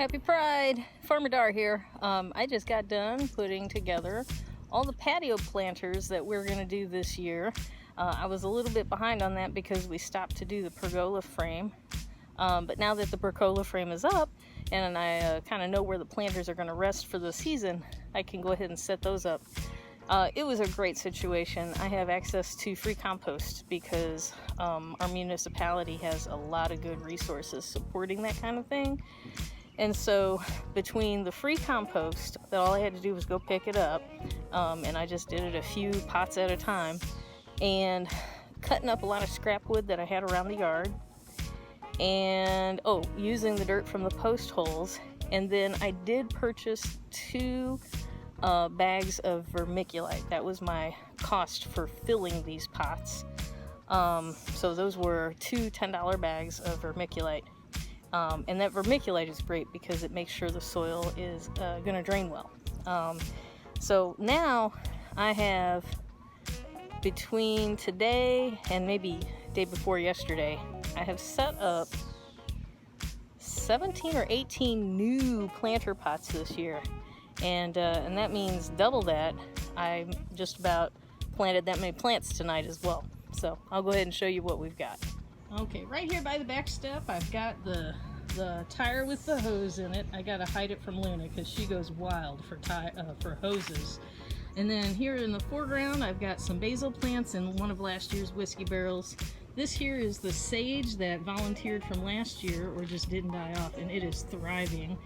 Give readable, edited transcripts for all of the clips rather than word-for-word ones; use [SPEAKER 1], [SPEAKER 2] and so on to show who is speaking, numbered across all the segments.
[SPEAKER 1] Happy Pride! Farmer Dar here. I just got done putting together all the patio planters that we're going to do this year. I was a little bit behind on that because we stopped to do the pergola frame. But now that the pergola frame is up and I kind of know where the planters are going to rest for the season, I can go ahead and set those up. It was a great situation. I have access to free compost because our municipality has a lot of good resources supporting that kind of thing. And so between the free compost, that all I had to do was go pick it up, and I just did it a few pots at a time, and cutting up a lot of scrap wood that I had around the yard, and using the dirt from the post holes. And then I did purchase 2 bags of vermiculite. That was my cost for filling these pots. So those were 2 $10 bags of vermiculite. And that vermiculite is great because it makes sure the soil is going to drain well. So now I have, between today and maybe day before yesterday, I have set up 17 or 18 new planter pots this year. And that means double that. I just about planted that many plants tonight as well. So I'll go ahead and show you what we've got. Okay, right here by the back step, I've got the tire with the hose in it. I gotta hide it from Luna because she goes wild for hoses. And then here in the foreground, I've got some basil plants in one of last year's whiskey barrels. This here is the sage that volunteered from last year or just didn't die off, and it is thriving.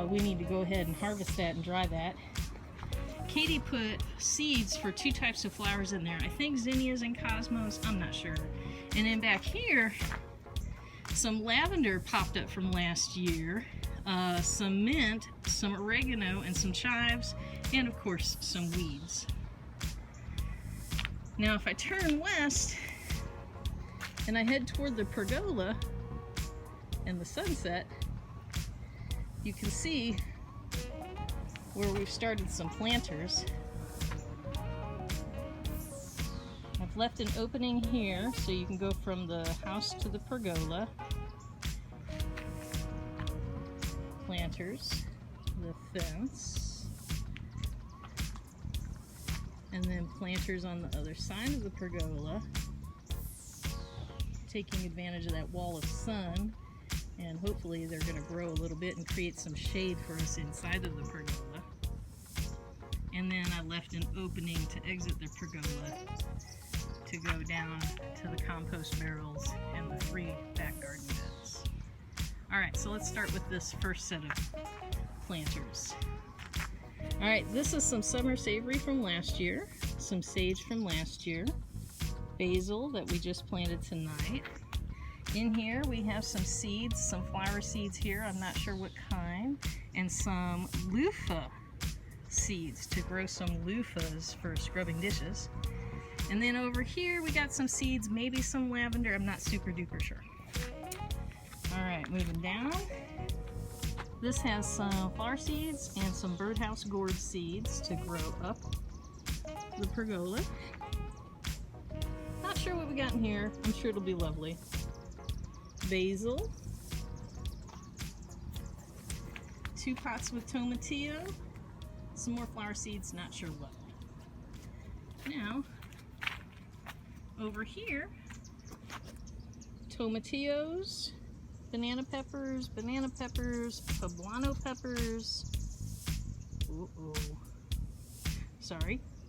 [SPEAKER 1] We need to go ahead and harvest that and dry that. Katie put seeds for 2 types of flowers in there. I think zinnias and cosmos, I'm not sure. And then back here, some lavender popped up from last year, some mint, some oregano, and some chives, and of course some weeds. Now if I turn west and I head toward the pergola and the sunset, you can see where we've started some planters. I've left an opening here so you can go from the house to the pergola. Planters, the fence, and then planters on the other side of the pergola, taking advantage of that wall of sun, and hopefully they're going to grow a little bit and create some shade for us inside of the pergola. And then I left an opening to exit the pergola to go down to the compost barrels and the free back garden beds. Alright, so let's start with this first set of planters. Alright, this is some summer savory from last year, some sage from last year, basil that we just planted tonight. In here we have some seeds, some flower seeds here, I'm not sure what kind, and some loofah seeds to grow some loofahs for scrubbing dishes. And then over here we got some seeds, maybe some lavender, I'm not super duper sure. Alright, moving down. This has some flower seeds and some birdhouse gourd seeds to grow up the pergola. Not sure what we got in here, I'm sure it'll be lovely. Basil. 2 pots with tomatillo. Some more flower seeds, not sure what. Now, over here, tomatillos, banana peppers, poblano peppers,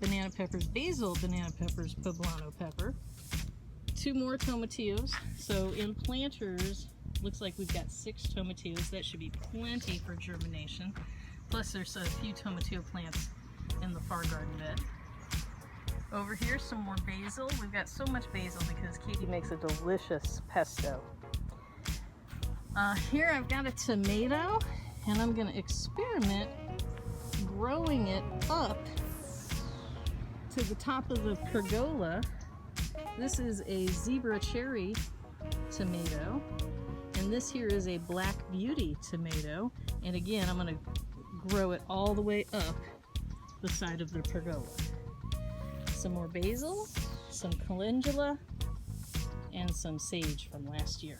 [SPEAKER 1] banana peppers, basil, banana peppers, poblano pepper, 2 more tomatillos. So in planters, looks like we've got 6 tomatillos. That should be plenty for germination. Plus there's a few tomatillo plants in the far garden bed. Over here, some more basil. We've got so much basil because Katie makes a delicious pesto. Here I've got a tomato, and I'm going to experiment growing it up to the top of the pergola. This is a zebra cherry tomato, and this here is a black beauty tomato. And again, I'm going to grow it all the way up the side of the pergola. Some more basil, some calendula, and some sage from last year.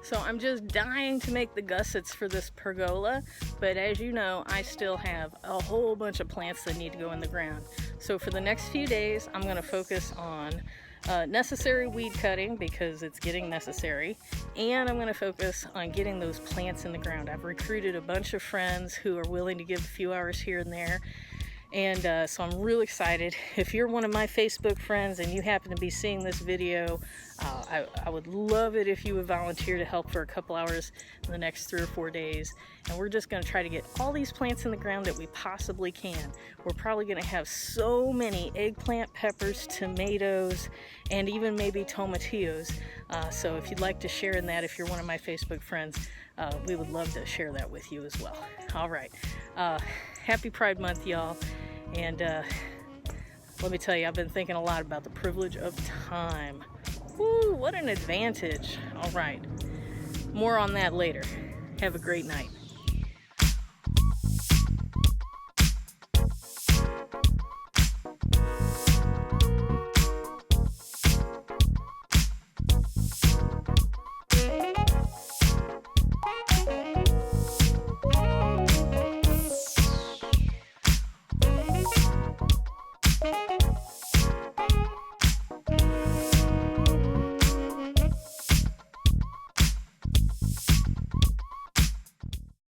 [SPEAKER 1] So I'm just dying to make the gussets for this pergola, but as you know, I still have a whole bunch of plants that need to go in the ground. So for the next few days, I'm going to focus on necessary weed cutting because it's getting necessary, and I'm going to focus on getting those plants in the ground. I've recruited a bunch of friends who are willing to give a few hours here and there. And so I'm really excited. If you're one of my Facebook friends and you happen to be seeing this video, I would love it if you would volunteer to help for a couple hours in the next 3 or 4 days. And we're just going to try to get all these plants in the ground that we possibly can. We're probably going to have so many eggplant, peppers, tomatoes, and even maybe tomatillos. So if you'd like to share in that, if you're one of my Facebook friends, we would love to share that with you as well. All right. Happy Pride Month, y'all. And let me tell you, I've been thinking a lot about the privilege of time. Woo, what an advantage. All right. More on that later. Have a great night.